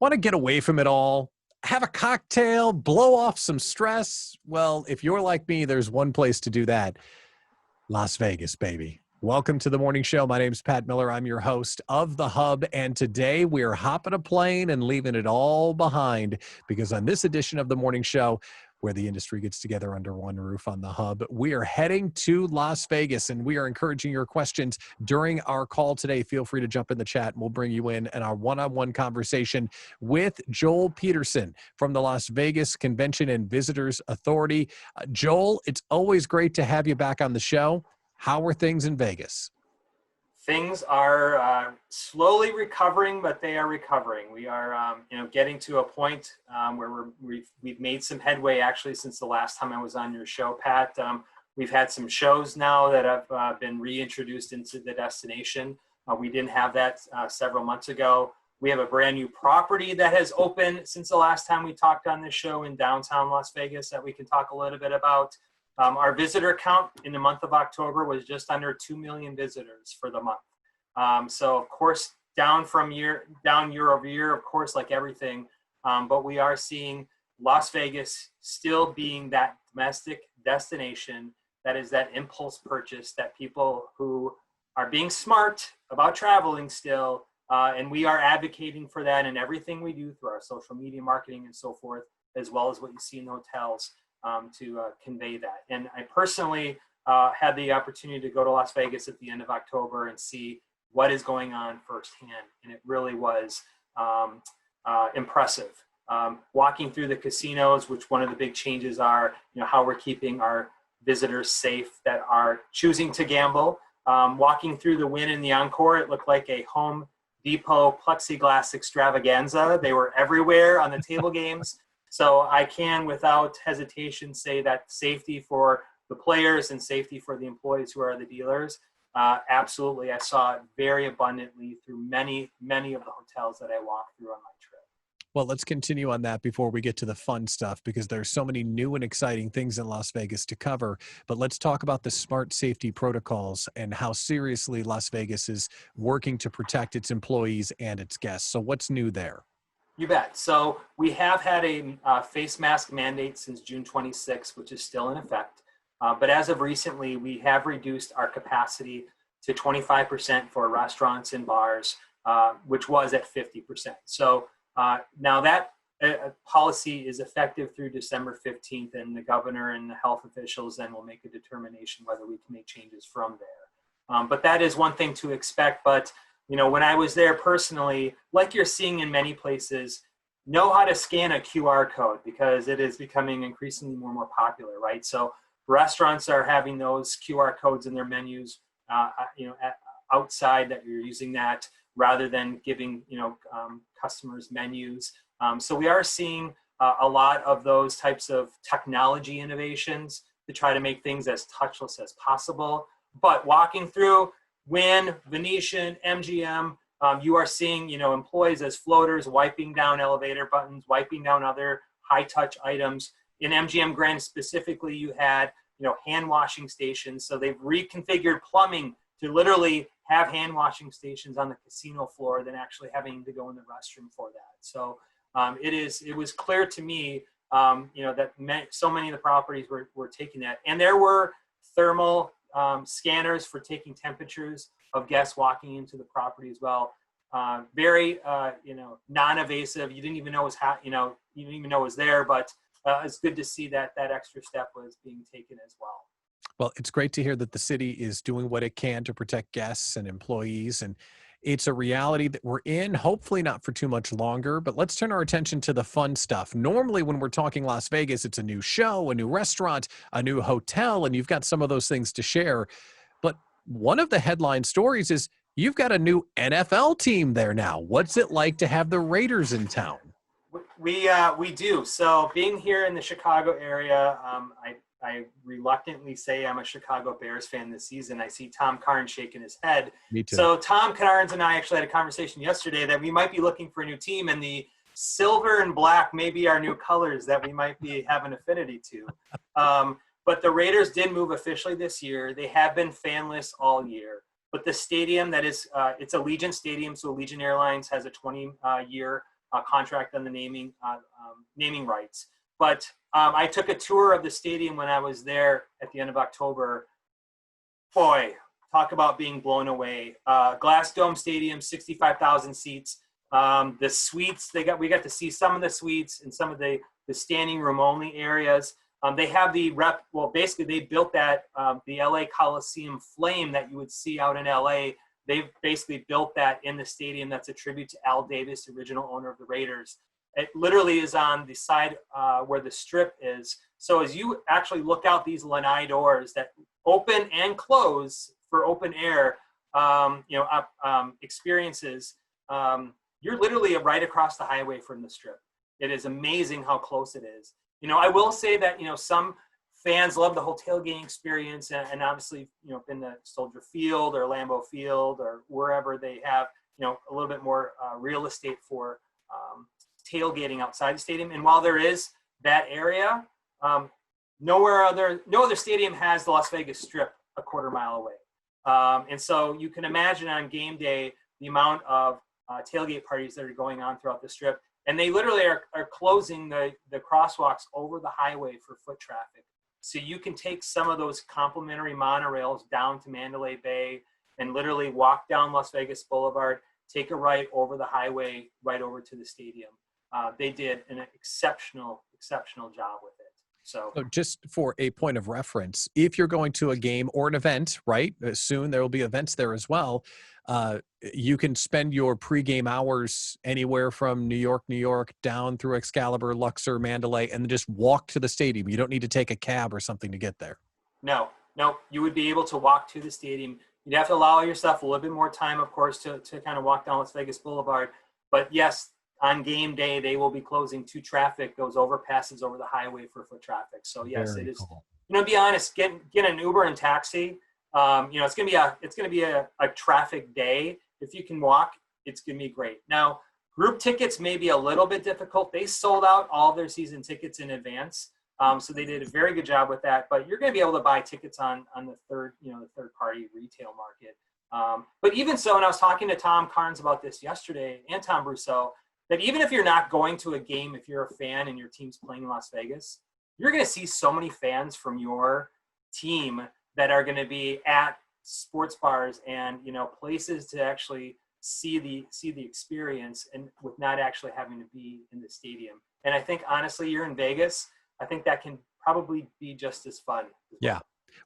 Want to get away from it all? Have a cocktail, blow off some stress? Well, if you're like me, there's one place to do that. Las Vegas, baby. Welcome to the morning show. My name's Pat Miller. I'm your host of The Hub, and today we are hopping a plane and leaving it all behind because on this edition of the morning show, where the industry gets together under one roof on The Hub, we are heading to Las Vegas, and we are encouraging your questions during our call today. Feel free to jump in the chat, and we'll bring you in our one-on-one conversation with Joel Peterson from the Las Vegas Convention and Visitors Authority. Joel, it's always great to have you back on the show. How are things in Vegas? Things are slowly recovering, but they are recovering. We are, getting to a point where we've made some headway actually since the last time I was on your show, Pat. We've had some shows now that have been reintroduced into the destination. We didn't have that several months ago. We have a brand new property that has opened since the last time we talked on this show in downtown Las Vegas that we can talk a little bit about. Our visitor count in the month of October was just under 2 million visitors for the month. So of course, down year over year, of course, like everything. But we are seeing Las Vegas still being that domestic destination that is that impulse purchase that people who are being smart about traveling still, and we are advocating for that in everything we do through our social media marketing and so forth, as well as what you see in the hotels. To convey that. And I personally had the opportunity to go to Las Vegas at the end of October and see what is going on firsthand. And it really was impressive. Walking through the casinos, which one of the big changes are, how we're keeping our visitors safe that are choosing to gamble. Walking through the Wynn and the Encore, it looked like a Home Depot plexiglass extravaganza. They were everywhere on the table games. So I can, without hesitation, say that safety for the players and safety for the employees who are the dealers, absolutely. I saw it very abundantly through many, many of the hotels that I walked through on my trip. Well, let's continue on that before we get to the fun stuff, because there's so many new and exciting things in Las Vegas to cover. But let's talk about the smart safety protocols and how seriously Las Vegas is working to protect its employees and its guests. So what's new there? You bet. So we have had a face mask mandate since June 26, which is still in effect. But as of recently, we have reduced our capacity to 25% for restaurants and bars, which was at 50%. So now that policy is effective through December 15th, and the governor and the health officials then will make a determination whether we can make changes from there. But that is one thing to expect. But when I was there personally, like you're seeing in many places, know how to scan a QR code because it is becoming increasingly more and more popular, right? So restaurants are having those QR codes in their menus, outside that you're using that rather than giving, customers menus. So we are seeing a lot of those types of technology innovations to try to make things as touchless as possible. But walking through Wynn, Venetian, MGM, you are seeing, employees as floaters, wiping down elevator buttons, wiping down other high-touch items. In MGM Grand specifically, you had, hand washing stations. So they've reconfigured plumbing to literally have hand washing stations on the casino floor than actually having to go in the restroom for that. So it was clear to me, that so many of the properties were taking that. And there were thermal scanners for taking temperatures of guests walking into the property as well. Very, non-invasive. You didn't even know you didn't even know it was there, but it's good to see that extra step was being taken as well. Well, it's great to hear that the city is doing what it can to protect guests and employees, and it's a reality that we're in, hopefully not for too much longer. But let's turn our attention to the fun stuff. Normally, when we're talking Las Vegas, it's a new show, a new restaurant, a new hotel, and you've got some of those things to share. But one of the headline stories is you've got a new NFL team there now. What's it like to have the Raiders in town? We do. So being here in the Chicago area, I reluctantly say I'm a Chicago Bears fan this season. I see Tom Carnes shaking his head. Me too. So Tom Carnes and I actually had a conversation yesterday that we might be looking for a new team, and the silver and black may be our new colors that we might have an affinity to. But the Raiders did move officially this year. They have been fanless all year. But the stadium that is, it's Allegiant Stadium, so Allegiant Airlines has a 20-year contract on the naming rights. But I took a tour of the stadium when I was there at the end of October. Boy, talk about being blown away. Glass Dome Stadium, 65,000 seats. The suites, we got to see some of the suites and some of the standing room only areas. They have basically they built that, the LA Coliseum flame that you would see out in LA. They've basically built that in the stadium. That's a tribute to Al Davis, the original owner of the Raiders. It literally is on the side where the strip is. So as you actually look out these lanai doors that open and close for open air, experiences, you're literally right across the highway from the strip. It is amazing how close it is. I will say that, some fans love the whole tailgating experience, and obviously, in the Soldier Field or Lambeau Field or wherever they have, a little bit more real estate for tailgating outside the stadium. And while there is that area, no other stadium has the Las Vegas Strip a quarter mile away. And so you can imagine on game day the amount of tailgate parties that are going on throughout the Strip. And they literally are closing the crosswalks over the highway for foot traffic. So you can take some of those complimentary monorails down to Mandalay Bay and literally walk down Las Vegas Boulevard, take a right over the highway, right over to the stadium. They did an exceptional job with it. So just for a point of reference, if you're going to a game or an event, right, soon there will be events there as well, you can spend your pregame hours anywhere from New York, down through Excalibur, Luxor, Mandalay, and then just walk to the stadium. You don't need to take a cab or something to get there. No, you would be able to walk to the stadium. You'd have to allow yourself a little bit more time, of course, to kind of walk down Las Vegas Boulevard. But yes, on game day, they will be closing to traffic, those overpasses over the highway for foot traffic. So yes, very it is. Cool. To be honest, get an Uber and taxi. It's gonna be a traffic day. If you can walk, it's gonna be great. Now, group tickets may be a little bit difficult. They sold out all their season tickets in advance, so they did a very good job with that. But you're gonna be able to buy tickets on the third party retail market. But even so, and I was talking to Tom Carnes about this yesterday, and Tom Brousseau, that even if you're not going to a game, if you're a fan and your team's playing in Las Vegas, you're going to see so many fans from your team that are going to be at sports bars and places to actually see the experience, and with not actually having to be in the stadium. And I think honestly, you're in Vegas, I think that can probably be just as fun. Yeah.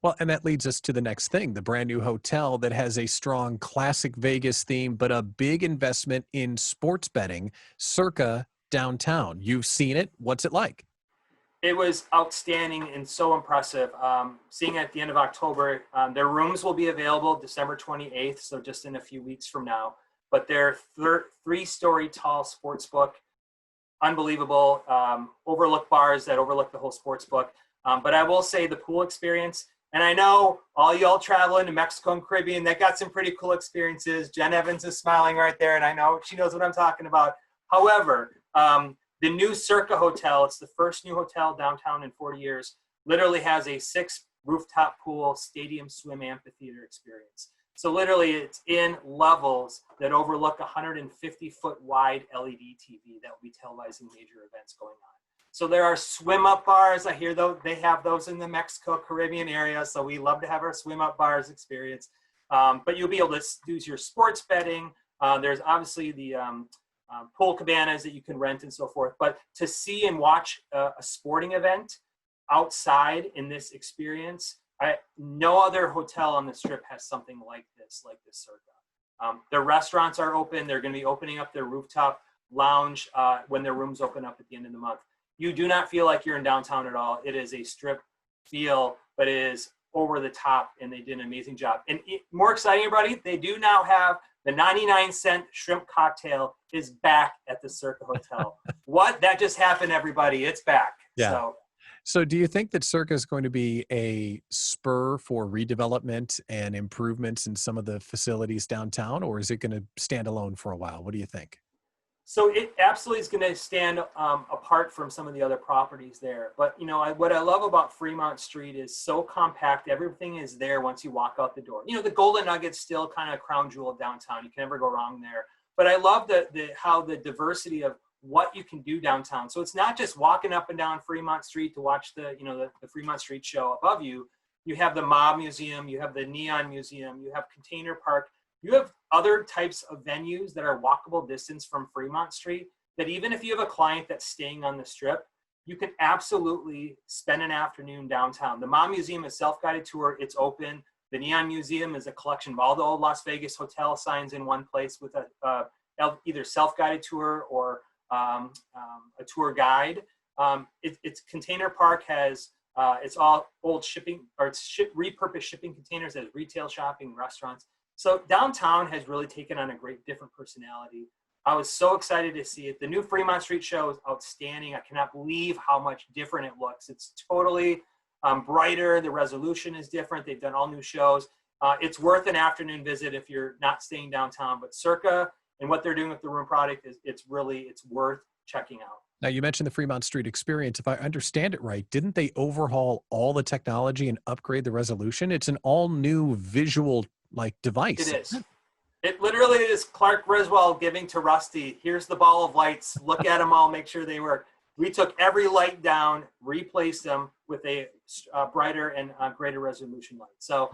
Well, and that leads us to the next thing, the brand new hotel that has a strong classic Vegas theme, but a big investment in sports betting, Circa downtown. You've seen it. What's it like? It was outstanding and so impressive. Seeing it at the end of October, their rooms will be available December 28th, so just in a few weeks from now. But their three-story tall sports book, unbelievable, overlook bars that overlook the whole sports book. But I will say the pool experience, and I know all y'all traveling to Mexico and Caribbean, that got some pretty cool experiences. Jen Evans is smiling right there, and I know she knows what I'm talking about. However, the new Circa Hotel, it's the first new hotel downtown in 40 years, literally has a 6 rooftop pool, stadium swim amphitheater experience. So literally it's in levels that overlook a 150-foot wide LED TV that will be televising major events going on. So there are swim up bars. I hear they have those in the Mexico Caribbean area. So we love to have our swim up bars experience. But you'll be able to do your sports betting. There's obviously the pool cabanas that you can rent and so forth. But to see and watch a sporting event outside in this experience, no other hotel on the Strip has something like this Circa. Their restaurants are open. They're going to be opening up their rooftop lounge when their rooms open up at the end of the month. You do not feel like you're in downtown at all. It is a Strip feel, but it is over the top, and they did an amazing job. And more exciting, everybody, they do now have the 99-cent shrimp cocktail is back at the Circa Hotel. What? That just happened, everybody. It's back. Yeah. So do you think that Circa is going to be a spur for redevelopment and improvements in some of the facilities downtown, or is it going to stand alone for a while? What do you think? So it absolutely is going to stand apart from some of the other properties there. But, what I love about Fremont Street is so compact. Everything is there once you walk out the door. The Golden Nugget's still kind of a crown jewel of downtown. You can never go wrong there. But I love how the diversity of what you can do downtown. So it's not just walking up and down Fremont Street to watch the Fremont Street show above you. You have the Mob Museum, you have the Neon Museum, you have Container Park, you have other types of venues that are walkable distance from Fremont Street, that even if you have a client that's staying on the Strip, you can absolutely spend an afternoon downtown. The Mob Museum is self-guided tour, it's open. The Neon Museum is a collection of all the old Las Vegas hotel signs in one place with either self-guided tour or a tour guide. It's Container Park has, it's all old shipping, or it's repurposed shipping containers as retail shopping, restaurants. So downtown has really taken on a great different personality. I was so excited to see it. The new Fremont Street show is outstanding. I cannot believe how much different it looks. It's totally brighter. The resolution is different. They've done all new shows. It's worth an afternoon visit if you're not staying downtown. But Circa and what they're doing with the room product it's worth checking out. Now, you mentioned the Fremont Street experience. If I understand it right, didn't they overhaul all the technology and upgrade the resolution? It's an all new visual device. It is. It literally is Clark Griswold giving to Rusty, here's the ball of lights, look at them all, make sure they work. We took every light down, replaced them with a brighter and greater resolution light. So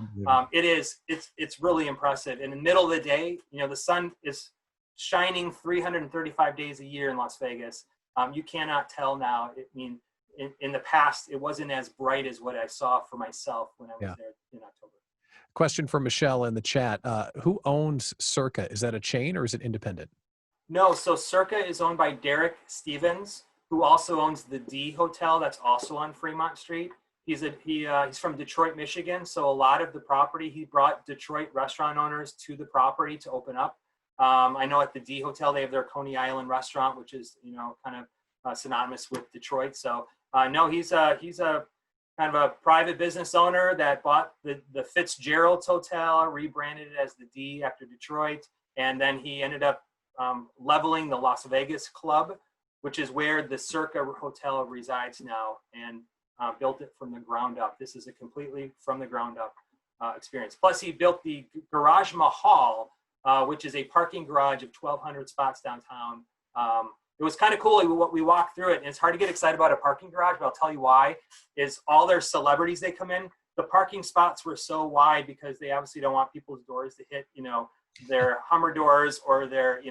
it's really impressive. In the middle of the day, the sun is shining 335 days a year in Las Vegas. You cannot tell now. In the past, it wasn't as bright as what I saw for myself when I was there in October. Question from Michelle in the chat. Who owns Circa? Is that a chain or is it independent? No, so Circa is owned by Derek Stevens, who also owns the D Hotel that's also on Fremont Street. He's from Detroit, Michigan. So a lot of the property, he brought Detroit restaurant owners to the property to open up. I know at the D Hotel, they have their Coney Island restaurant, which is, kind of synonymous with Detroit. So no, he's a kind of a private business owner that bought the Fitzgerald's Hotel, rebranded it as the D after Detroit. And then he ended up leveling the Las Vegas Club, which is where the Circa Hotel resides now, and built it from the ground up. This is a completely from the ground up experience. Plus, he built the Garage Mahal, which is a parking garage of 1,200 spots downtown. It was kind of cool. We walked through it, and it's hard to get excited about a parking garage, but I'll tell you why. Is all their celebrities they come in, the parking spots were so wide because they obviously don't want people's doors to hit, their Hummer doors or their,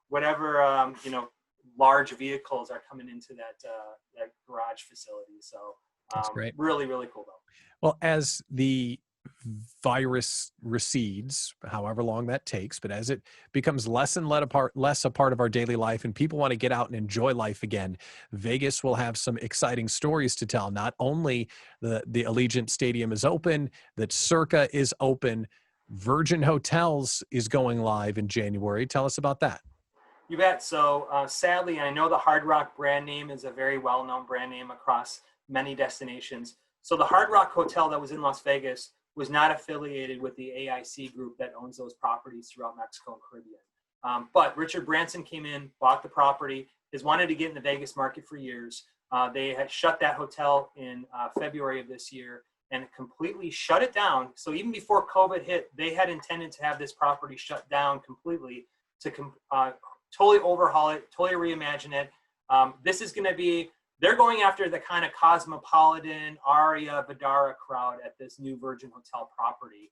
whatever, large vehicles are coming into that garage facility. So that's great. Really, really cool though. Well, as the virus recedes, however long that takes, but as it becomes less a part of our daily life and people want to get out and enjoy life again, Vegas will have some exciting stories to tell. Not only the Allegiant Stadium is open, that Circa is open, Virgin Hotels is going live in January. Tell us about that. You bet. So sadly, I know the Hard Rock brand name is a very well-known brand name across many destinations. So the Hard Rock Hotel that was in Las Vegas was not affiliated with the AIC group that owns those properties throughout Mexico and Caribbean. But Richard Branson came in, bought the property, has wanted to get in the Vegas market for years. They had shut that hotel in February of this year and completely shut it down. So even before COVID hit, they had intended to have this property shut down completely to totally overhaul it, totally reimagine it. This is going to be, they're going after the kind of cosmopolitan Aria Vidara crowd at this new Virgin Hotel property.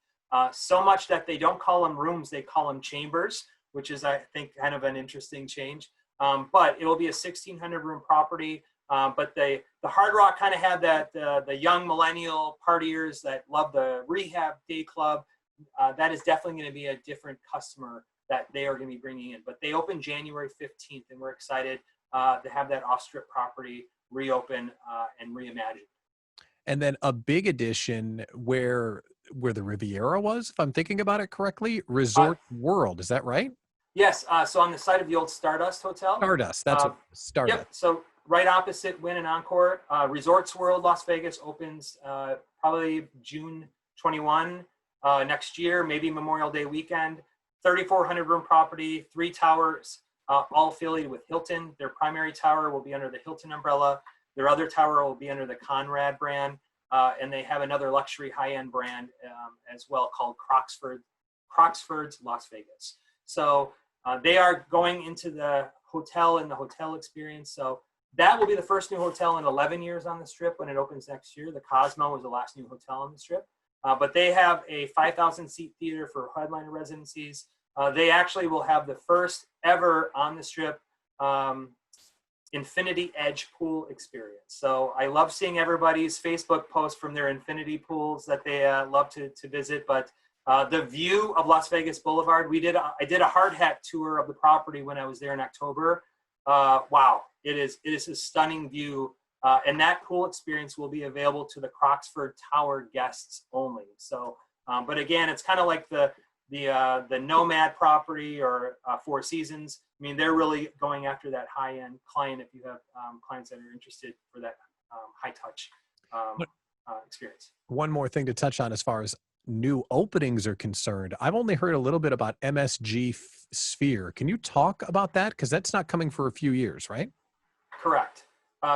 So much that they don't call them rooms, they call them chambers, which is, I think, kind of an interesting change. But it will be a 1,600 room property. But the Hard Rock kind of had that, the young millennial partiers that love the rehab day club. That is definitely going to be a different customer that they are going to be bringing in. But they open January 15th, and we're excited to have that off-strip property reopen and reimagined. And then a big addition where the Riviera was, if I'm thinking about it correctly, Resort World. Is that right? Yes. So on the site of the old Stardust Hotel. Stardust. That's Stardust. Yep. So right opposite Wynn and Encore, Resorts World Las Vegas opens probably June 21 next year, maybe Memorial Day weekend. 3,400 room property, 3 towers, all affiliated with Hilton. Their primary tower will be under the Hilton umbrella. Their other tower will be under the Conrad brand. And they have another luxury high-end brand as well called Croxford's Las Vegas. So they are going into the hotel and the hotel experience. So that will be the first new hotel in 11 years on the Strip when it opens next year. The Cosmo was the last new hotel on the Strip. But they have a 5,000 seat theater for headliner residencies. They actually will have the first ever on the Strip Infinity Edge pool experience. So I love seeing everybody's Facebook posts from their infinity pools that they love to visit. But the view of Las Vegas Boulevard, I did a hard hat tour of the property when I was there in October. Wow, it is a stunning view. And that pool experience will be available to the Croxford Tower guests only. So, but again, it's kind of like the Nomad property or Four Seasons. I mean, they're really going after that high-end client if you have clients that are interested for that high-touch experience. One more thing to touch on as far as new openings are concerned. I've only heard a little bit about MSG Sphere. Can you talk about that? Because that's not coming for a few years, right? Correct.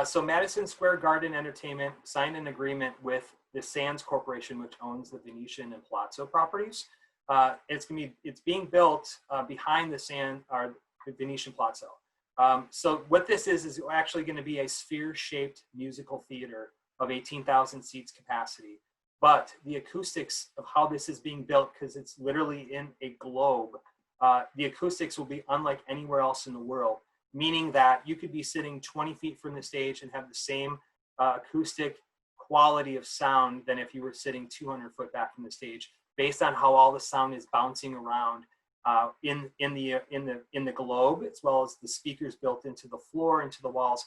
So Madison Square Garden Entertainment signed an agreement with the Sands Corporation, which owns the Venetian and Palazzo properties. It's being built behind the Venetian Palazzo. So what this is actually going to be a sphere-shaped musical theater of 18,000 seats capacity. But the acoustics of how this is being built, because it's literally in a globe, the acoustics will be unlike anywhere else in the world, meaning that you could be sitting 20 feet from the stage and have the same acoustic quality of sound than if you were sitting 200 foot back from the stage, based on how all the sound is bouncing around in the globe, as well as the speakers built into the floor, into the walls.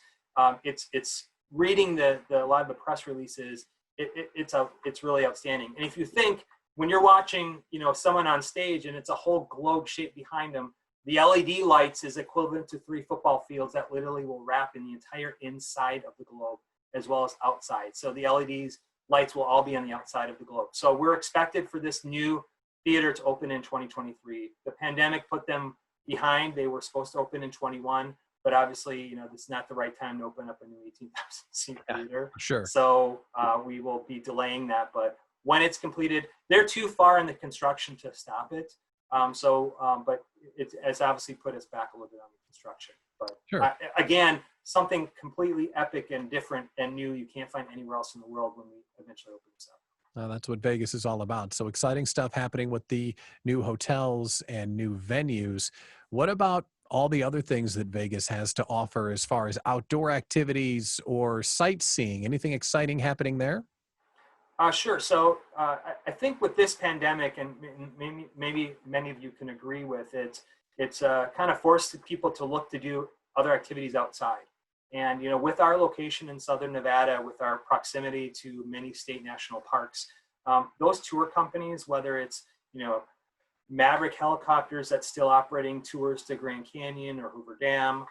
It's reading a lot of the press releases. It's really outstanding. And if you think when you're watching, someone on stage and it's a whole globe shape behind them, the LED lights is equivalent to 3 football fields that literally will wrap in the entire inside of the globe as well as outside. So the LEDs lights will all be on the outside of the globe. So we're expected for this new theater to open in 2023. The pandemic put them behind. They were supposed to open in 21, but obviously, this is not the right time to open up a new 18,000 seat theater. Sure. So we will be delaying that. But when it's completed, they're too far in the construction to stop it. But it's obviously put us back a little bit on the construction. But sure. Again, something completely epic and different and new you can't find anywhere else in the world when we eventually open this up. That's what Vegas is all about. So exciting stuff happening with the new hotels and new venues. What about all the other things that Vegas has to offer as far as outdoor activities or sightseeing? Anything exciting happening there? Sure. So I think with this pandemic, and maybe many of you can agree with it, it's kind of forced people to look to do other activities outside. And, with our location in Southern Nevada, with our proximity to many state national parks, those tour companies, whether it's, Maverick Helicopters that's still operating tours to Grand Canyon or Hoover Dam,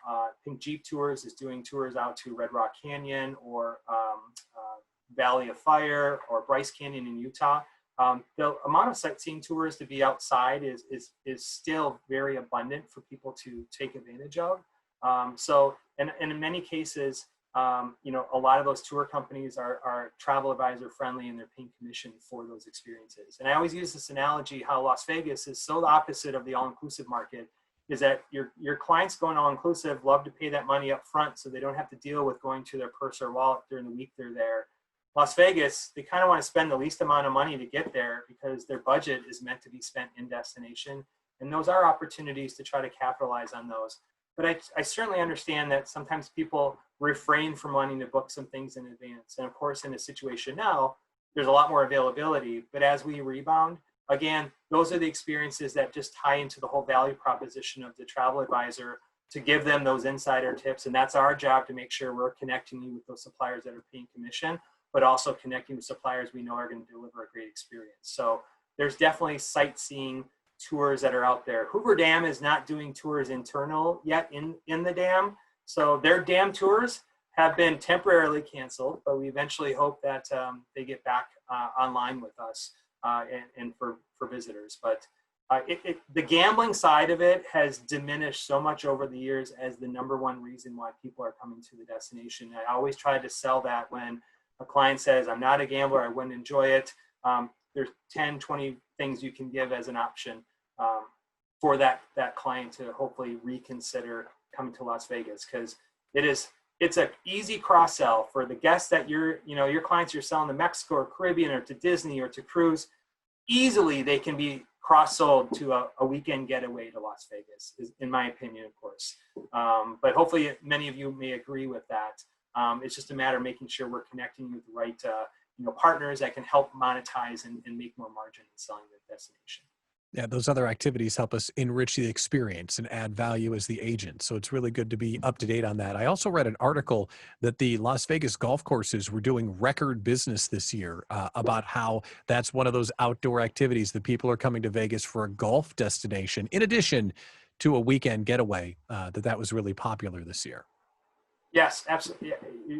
Pink Jeep Tours is doing tours out to Red Rock Canyon or Valley of Fire or Bryce Canyon in Utah. The amount of sightseeing tours to be outside is still very abundant for people to take advantage of. And in many cases, a lot of those tour companies are travel advisor friendly and they're paying commission for those experiences. And I always use this analogy how Las Vegas is so the opposite of the all-inclusive market, is that your clients going all-inclusive love to pay that money up front so they don't have to deal with going to their purse or wallet during the week they're there. Las Vegas, they kind of want to spend the least amount of money to get there because their budget is meant to be spent in destination. And those are opportunities to try to capitalize on those. But I certainly understand that sometimes people refrain from wanting to book some things in advance. And of course, in a situation now, there's a lot more availability. But as we rebound, again, those are the experiences that just tie into the whole value proposition of the travel advisor to give them those insider tips. And that's our job to make sure we're connecting you with those suppliers that are paying commission, but also connecting with suppliers we know are going to deliver a great experience. So there's definitely sightseeing tours that are out there. Hoover Dam is not doing tours internal yet in the dam. So their dam tours have been temporarily canceled, but we eventually hope that they get back online with us and for visitors. But the gambling side of it has diminished so much over the years as the number one reason why people are coming to the destination. I always try to sell that when a client says, I'm not a gambler, I wouldn't enjoy it. There's 10, 20 things you can give as an option for that client to hopefully reconsider coming to Las Vegas, because it's an easy cross sell for the guests that your clients you're selling to Mexico or Caribbean or to Disney or to cruise. Easily they can be cross-sold to a weekend getaway to Las Vegas, in my opinion, of course. But hopefully many of you may agree with that. It's just a matter of making sure we're connecting with the right partners that can help monetize and make more margin in selling the destination. Yeah, those other activities help us enrich the experience and add value as the agent. So it's really good to be up to date on that. I also read an article that the Las Vegas golf courses were doing record business this year, about how that's one of those outdoor activities that people are coming to Vegas for a golf destination, in addition to a weekend getaway, that was really popular this year. Yes, absolutely.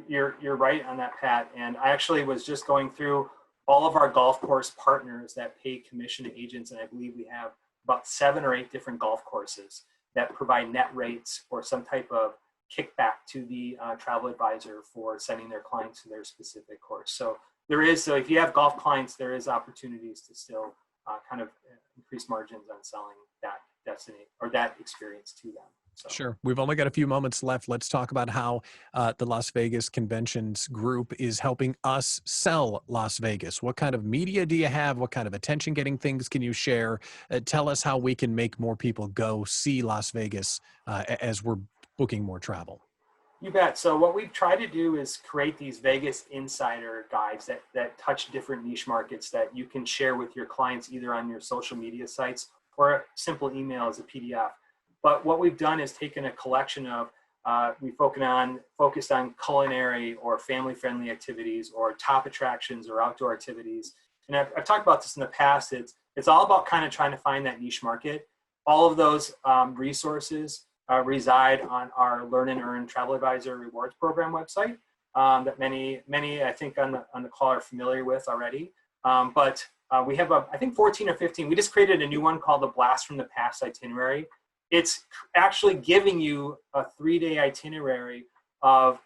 You're right on that, Pat. And I actually was just going through all of our golf course partners that pay commission to agents, and I believe we have about 7 or 8 different golf courses that provide net rates or some type of kickback to the travel advisor for sending their clients to their specific course. So so if you have golf clients, there is opportunities to still kind of increase margins on selling that destination or that experience to them. So. Sure. We've only got a few moments left. Let's talk about how the Las Vegas Conventions Group is helping us sell Las Vegas. What kind of media do you have? What kind of attention-getting things can you share? Tell us how we can make more people go see Las Vegas as we're booking more travel. You bet. So what we've tried to do is create these Vegas insider guides that touch different niche markets that you can share with your clients either on your social media sites or a simple email as a PDF. But what we've done is taken a collection of, we focused on culinary or family-friendly activities or top attractions or outdoor activities. And I've talked about this in the past. It's all about kind of trying to find that niche market. All of those resources reside on our Learn and Earn Travel Advisor Rewards Program website that many I think on the call are familiar with already. But we have I think 14 or 15. We just created a new one called the Blast from the Past itinerary. It's actually giving you a 3-day itinerary of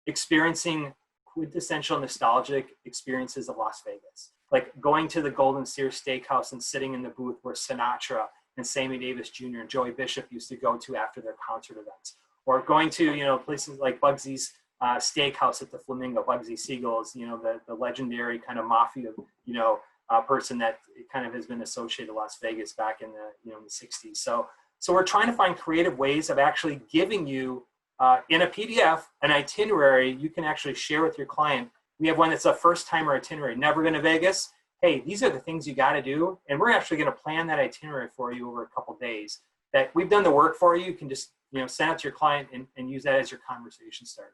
experiencing quintessential nostalgic experiences of Las Vegas. Like going to the Golden Sears Steakhouse and sitting in the booth where Sinatra and Sammy Davis Jr. and Joey Bishop used to go to after their concert events. Or going to, places like Bugsy's Steakhouse at the Flamingo, Bugsy Siegel's, the legendary kind of mafia, person that kind of has been associated with Las Vegas back in the, in the 60s. So we're trying to find creative ways of actually giving you, in a PDF, an itinerary you can actually share with your client. We have one that's a first-timer itinerary, never been to Vegas. Hey, these are the things you got to do. And we're actually going to plan that itinerary for you over a couple of days. That we've done the work for you. You can just send it to your client and use that as your conversation starter.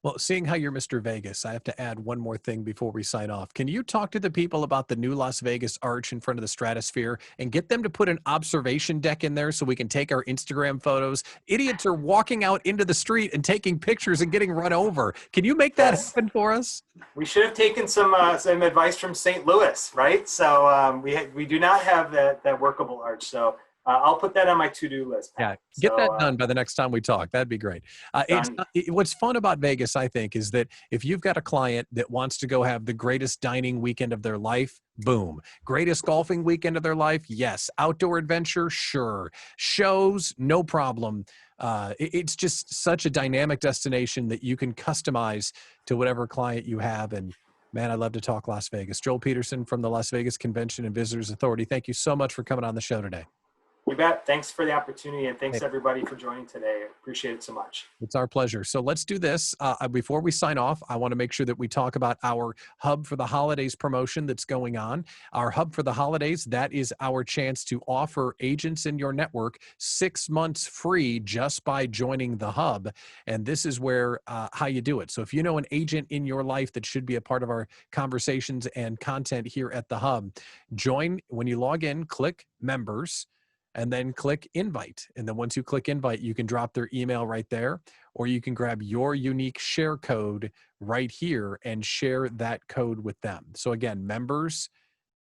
Well, seeing how you're Mr. Vegas, I have to add one more thing before we sign off. Can you talk to the people about the new Las Vegas Arch in front of the Stratosphere and get them to put an observation deck in there so we can take our Instagram photos? Idiots are walking out into the street and taking pictures and getting run over. Can you make that happen for us? We should have taken some advice from St. Louis, right? So we do not have that workable arch. So I'll put that on my to-do list. Pat. Yeah, get that done by the next time we talk. That'd be great. What's fun about Vegas, I think, is that if you've got a client that wants to go have the greatest dining weekend of their life, boom. Greatest golfing weekend of their life, yes. Outdoor adventure, sure. Shows, no problem. It's just such a dynamic destination that you can customize to whatever client you have. And man, I love to talk Las Vegas. Joel Peterson from the Las Vegas Convention and Visitors Authority. Thank you so much for coming on the show today. You bet. Thanks for the opportunity, and thanks everybody for joining today. I appreciate it so much. It's our pleasure. So let's do this. Before we sign off, I want to make sure that we talk about our Hub for the Holidays promotion that's going on. Our Hub for the Holidays, that is our chance to offer agents in your network 6 months free just by joining the Hub. And this is where how you do it. So if you know an agent in your life that should be a part of our conversations and content here at the Hub, join. When you log in, click Members, and then click invite. And then once you click invite, you can drop their email right there, or you can grab your unique share code right here and share that code with them. So again, members,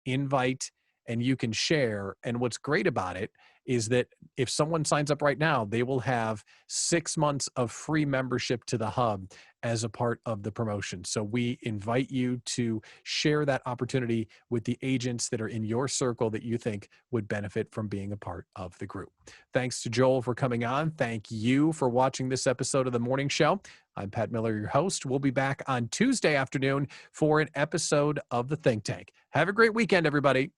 invite, and you can share. And what's great about it is that if someone signs up right now, they will have 6 months of free membership to the hub as a part of the promotion. So we invite you to share that opportunity with the agents that are in your circle that you think would benefit from being a part of the group. Thanks to Joel for coming on. Thank you for watching this episode of The Morning Show. I'm Pat Miller, your host. We'll be back on Tuesday afternoon for an episode of The Think Tank. Have a great weekend, everybody.